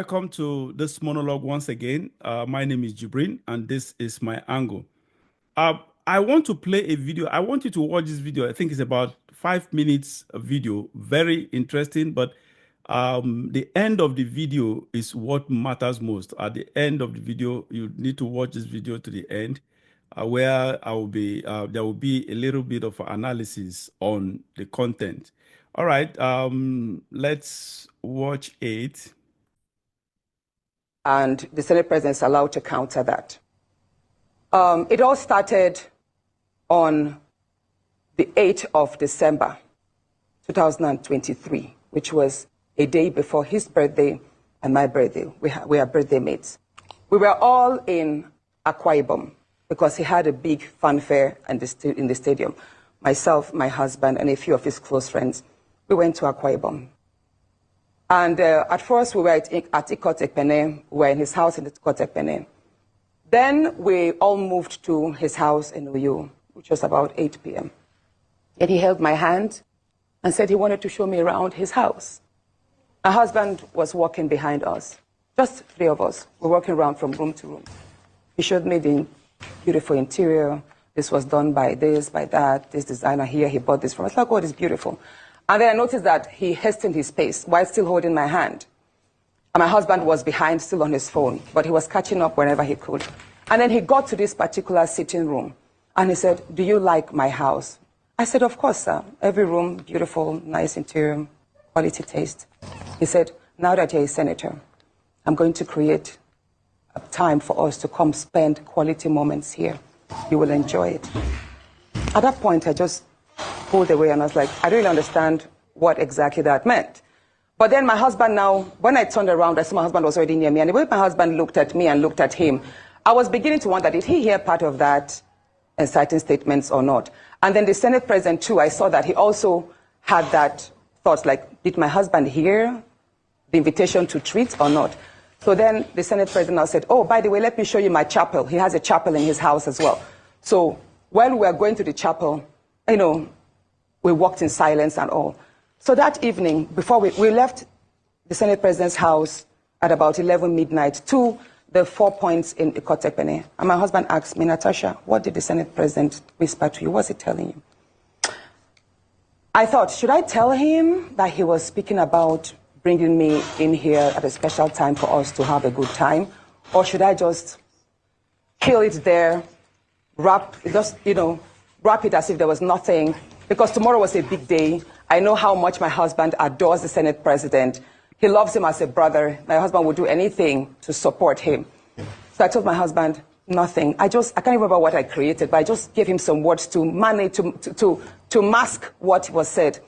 welcome to this monologue once again. My name is JIBRIN, and this is my angle. I want to play a video. I want you to watch this video. I think it's about 5 minutes of video. Very interesting, but the end of the video is what matters most. At the end of the video, you need to watch this video to the end, where I will be. There will be a little bit of analysis on the content. All right, let's watch it. And the Senate President is allowed to counter that. It all started on the 8th of December, 2023, which was a day before his birthday and my birthday. We are birthday mates. We were all in Akpabio because he had a big fanfare in the stadium. Myself, my husband, and a few of his close friends, we went to Akpabio. And at first, we were at Ikot-Ekpene. We were in his house in Ikot-Ekpene. Then we all moved to his house in Uyo, which was about 8 p.m. And he held my hand and said he wanted to show me around his house. My husband was walking behind us, just 3 of us. We're walking around from room to room. He showed me the beautiful interior. This was done by this, by that, this designer here. He bought this from us. I was like, oh, it's beautiful. And then I noticed that he hastened his pace while still holding my hand. And my husband was behind, still on his phone, but he was catching up whenever he could. And then he got to this particular sitting room, and he said, do you like my house? I said, of course, sir. Every room, beautiful, nice interior, quality taste. He said, now that you're a senator, I'm going to create a time for us to come spend quality moments here. You will enjoy it. At that point, I just pulled away, and I was like, I don't really understand what exactly that meant. But then my husband now, when I turned around, I saw my husband was already near me, and the way my husband looked at me and looked at him, I was beginning to wonder, did he hear part of that inciting statements or not? And then the Senate President too, I saw that he also had that thought, like, did my husband hear the invitation to treat or not? So then the Senate President now said, oh, by the way, let me show you my chapel. He has a chapel in his house as well. So while we were going to the chapel, you know, we walked in silence and all. So that evening, before we left the Senate President's house at about 11 midnight to the 4 points in Ikot-Ekpene. And my husband asked me, Natasha, what did the Senate President whisper to you? What's he telling you? I thought, should I tell him that he was speaking about bringing me in here at a special time for us to have a good time? Or should I just kill it there, wrap it as if there was nothing? Because tomorrow was a big day. I know how much my husband adores the Senate President. He loves him as a brother. My husband would do anything to support him. So I told my husband, nothing. I can't remember what I created, but I just gave him some words to manage, to mask what was said.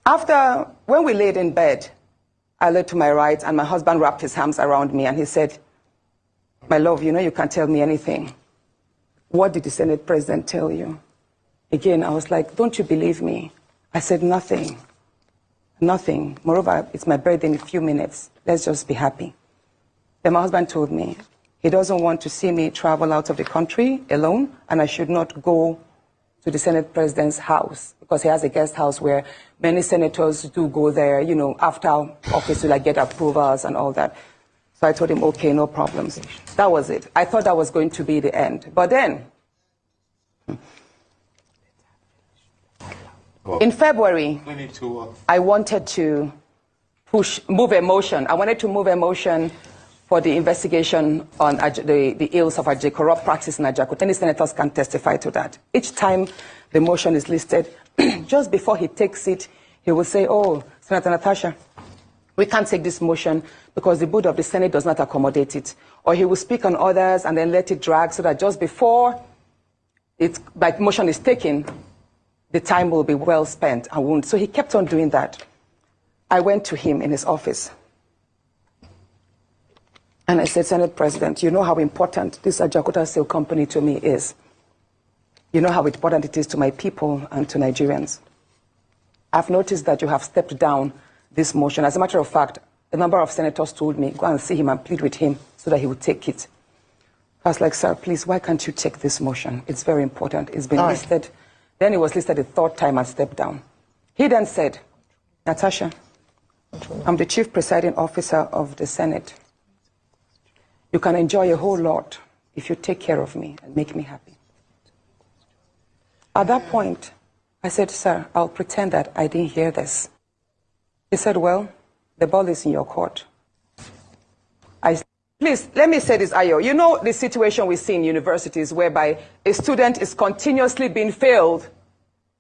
After, when we laid in bed, I lay to my right, and my husband wrapped his arms around me, and he said, my love, you know you can't tell me anything. What did the Senate President tell you? Again, I was like, don't you believe me? I said, nothing. Nothing. Moreover, it's my birthday in a few minutes. Let's just be happy. Then my husband told me he doesn't want to see me travel out of the country alone, and I should not go to the Senate President's house because he has a guest house where many senators do go there, you know, after office to like get approvals and all that. So I told him, okay, no problems. That was it. I thought that was going to be the end. But then, in February, I wanted to move a motion. I wanted to move a motion for the investigation on the ills of corrupt practice in Ajakuta. Any senators can testify to that. Each time the motion is listed, just before he takes it, he will say, oh, Senator Natasha, we can't take this motion because the board of the Senate does not accommodate it. Or he will speak on others and then let it drag so that just before the motion is taken, the time will be well spent and won't. So he kept on doing that. I went to him in his office. And I said, Senate President, you know how important this Ajakuta Steel Company to me is. You know how important it is to my people and to Nigerians. I've noticed that you have stepped down this motion. As a matter of fact, a number of senators told me, go and see him and plead with him so that he would take it. I was like, sir, please, why can't you take this motion? It's very important. It's been listed. Then it was listed the 3rd time and stepped down. He then said, Natasha, I'm the chief presiding officer of the Senate. You can enjoy a whole lot if you take care of me and make me happy. At that point, I said, sir, I'll pretend that I didn't hear this. He said, well, the ball is in your court. Please, let me say this, Ayo. You know the situation we see in universities whereby a student is continuously being failed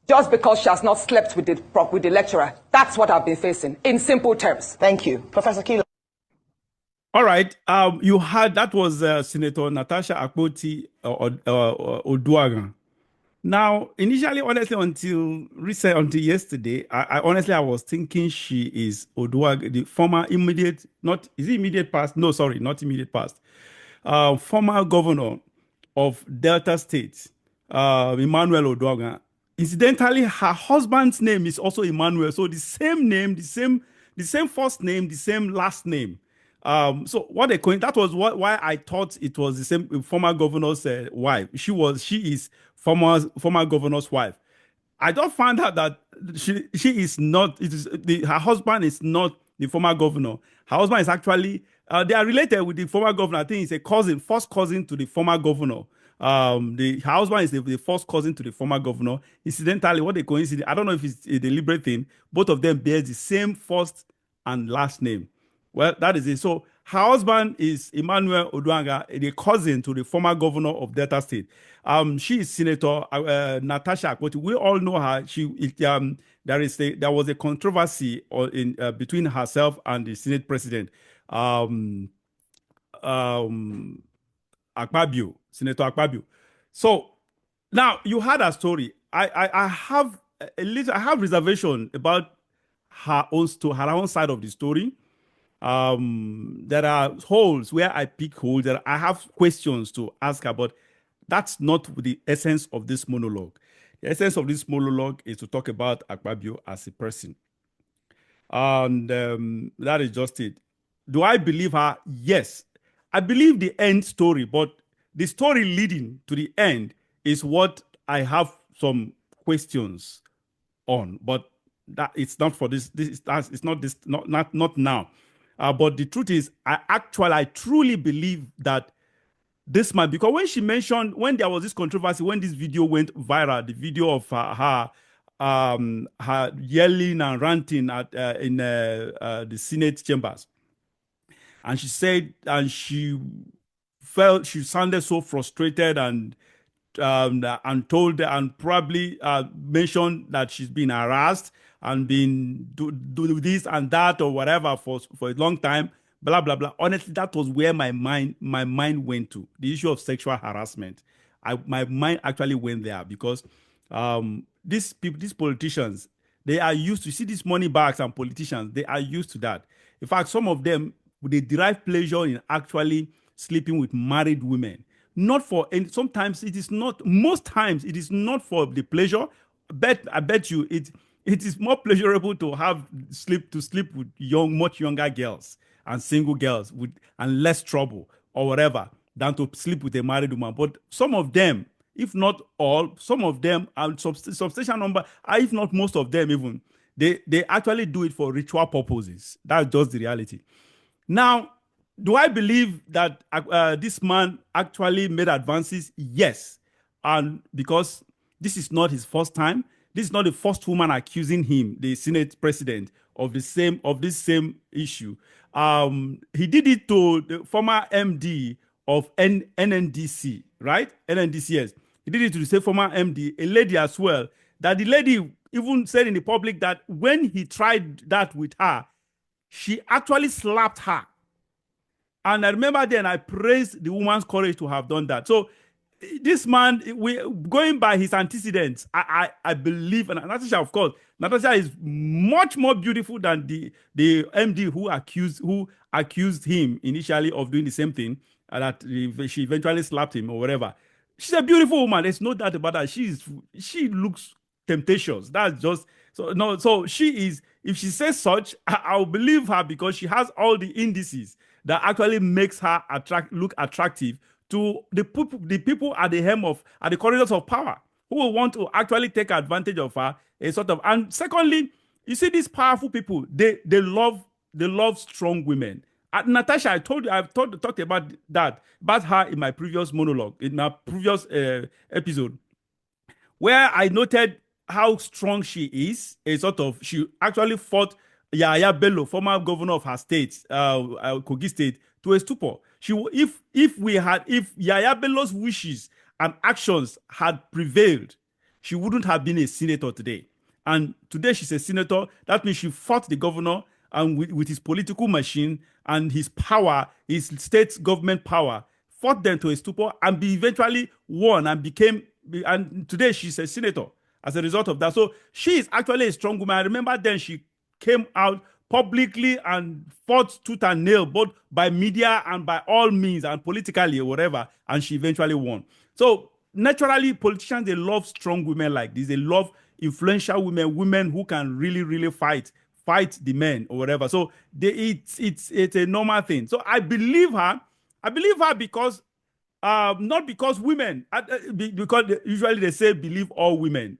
just because she has not slept with the lecturer. That's what I've been facing, in simple terms. Thank you. Professor Kilo. All right. You had, that was Senator Natasha Akpoti Oduagan. Now, initially, honestly, until yesterday, I honestly, I was thinking she is Oduaga, the former immediate, not, is it immediate past? No, sorry, not immediate past. Former governor of Delta State, Emmanuel Oduaga. Incidentally, her husband's name is also Emmanuel. So the same name, the same first name, the same last name. So what they coined, that was why I thought it was the same former governor's wife. She is former governor's wife. I just found out that she is not. Her husband is not the former governor. Her husband is actually they are related with the former governor. I think it's a cousin, first cousin to the former governor. Her husband is the first cousin to the former governor. Incidentally, what they coincided, I don't know if it's a deliberate thing. Both of them bear the same first and last name. Well, that is it. So her husband is Emmanuel Oduanga, the cousin to the former governor of Delta State. She is Senator Natasha Akpoti. We all know her. There was a controversy between herself and the Senate President, Akpabio, Senator Akpabio. So now you heard her story. I have reservation about her own side of the story. There are holes where I pick holes that I have questions to ask about. That's not the essence of this monologue. The essence of this monologue is to talk about Akpabio as a person. And that is just it. Do I believe her? Yes. I believe the end story, but the story leading to the end is what I have some questions on. But that it's not for this. It's not now. But the truth is, I truly believe that this man, because when she mentioned, when there was this controversy, when this video went viral, the video of her yelling and ranting in the Senate chambers, and she said, and she sounded so frustrated and told and probably mentioned that she's been harassed and been do this and that or whatever for a long time, blah blah blah. Honestly, that was where my mind went to the issue of sexual harassment. My mind actually went there because these politicians, they are used to see these money bags, and politicians, they are used to that. In fact, some of them, they derive pleasure in actually sleeping with married women. Not for, and sometimes it is not, most times it is not for the pleasure. I bet you it is more pleasurable to sleep with much younger girls and single girls and less trouble or whatever than to sleep with a married woman. But some of them, if not all, some of them, and substantial number, if not most of them even, they actually do it for ritual purposes. That's just the reality. Now, do I believe that this man actually made advances? Yes. And because this is not his first time, this is not the first woman accusing him, the Senate president, of this same issue. He did it to the former MD of NNDC, right? NNDCS. He did it to the same former MD, a lady as well, that the lady even said in the public that when he tried that with her, she actually slapped her. And I remember then I praised the woman's courage to have done that. So this man, going by his antecedents, I believe, and Natasha, of course, Natasha is much more beautiful than the MD who accused him initially of doing the same thing, and that she eventually slapped him or whatever. She's a beautiful woman. There's no doubt about that. She looks temptatious. That's just so no. So she is. If she says such, I'll believe her because she has all the indices that actually makes her look attractive to the people at the helm at the corridors of power who will want to actually take advantage of her. And secondly, You see, these powerful people, they love strong women. Natasha, I told you, talked about that, about her in my previous monologue, in my previous episode, where I noted how strong she is. A sort of, she actually fought Yaya Bello, former governor of her state, Kogi State, to a stupor. If Yaya Bello's wishes and actions had prevailed, she wouldn't have been a senator today. And today she's a senator. That means she fought the governor and with his political machine and his power, his state government power, fought them to a stupor and be eventually won and became, and today she's a senator as a result of that. So she is actually a strong woman. I remember then she came out publicly and fought tooth and nail, both by media and by all means and politically or whatever, and she eventually won. So naturally, politicians, they love strong women like this. They love influential women, women who can really, really fight the men or whatever. So it's a normal thing. So I believe her. I believe her because not because women, because usually they say believe all women.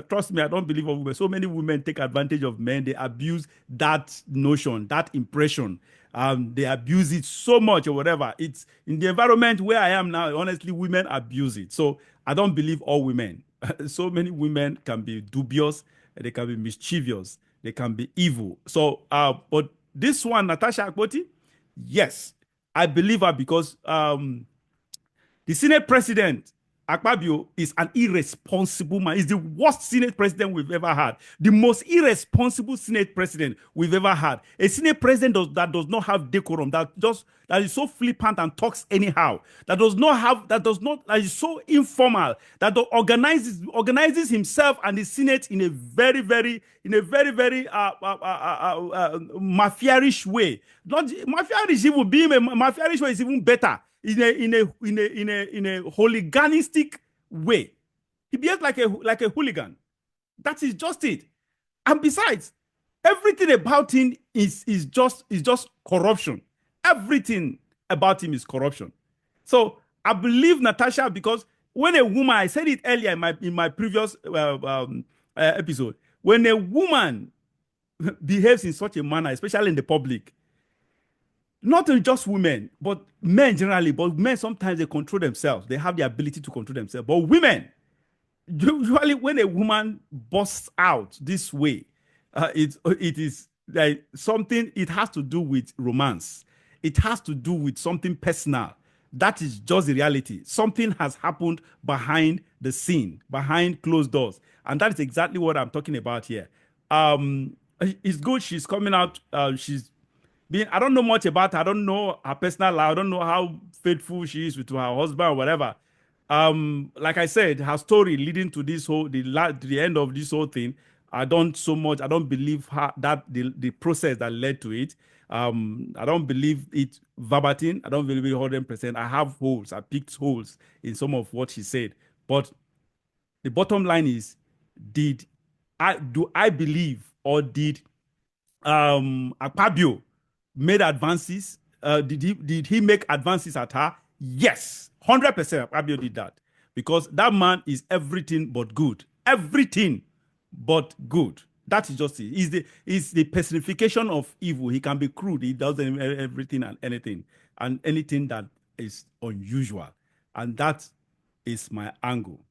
Trust me, I don't believe all women. So many women take advantage of men. They abuse that notion, that impression. They abuse it so much or whatever. It's in the environment where I am now. Honestly, women abuse it. So I don't believe all women. So many women can be dubious. They can be mischievous. They can be evil. So, but this one, Natasha Akpoti, yes, I believe her because the Senate president, Akpabio, is an irresponsible man. He's the worst Senate president we've ever had. The most irresponsible Senate president we've ever had. A Senate president that does not have decorum, that is so flippant and talks anyhow, that is so informal, that organizes himself and the Senate in a very, very mafiaish way. Not mafiaish, even being a mafiaish way is even better. In a hooliganistic way. He behaves like a hooligan. That is just it. And besides, everything about him is just corruption. Everything about him is corruption. So I believe Natasha because when a woman, I said it earlier in my previous episode, when a woman behaves in such a manner, especially in the public, not just women, but men generally, but men sometimes they control themselves. They have the ability to control themselves. But women, usually when a woman busts out this way, it is like something, it has to do with romance. It has to do with something personal. That is just the reality. Something has happened behind the scene, behind closed doors. And that is exactly what I'm talking about here. It's good she's coming out. I don't know much about her. I don't know her personal life. I don't know how faithful she is with her husband or whatever. Like I said, her story leading to this the end of this whole thing, I don't believe her, that the process that led to it. I don't believe it verbatim. I don't believe it 100%. I have holes. I picked holes in some of what she said. But the bottom line is, do I believe, or did Akpabio made advances? Did he make advances at her? Yes, 100% Akpabio did that, because that man is everything but good. Everything but good. That is just it. He's the personification of evil. He can be crude. He does everything and anything that is unusual. And that is my angle.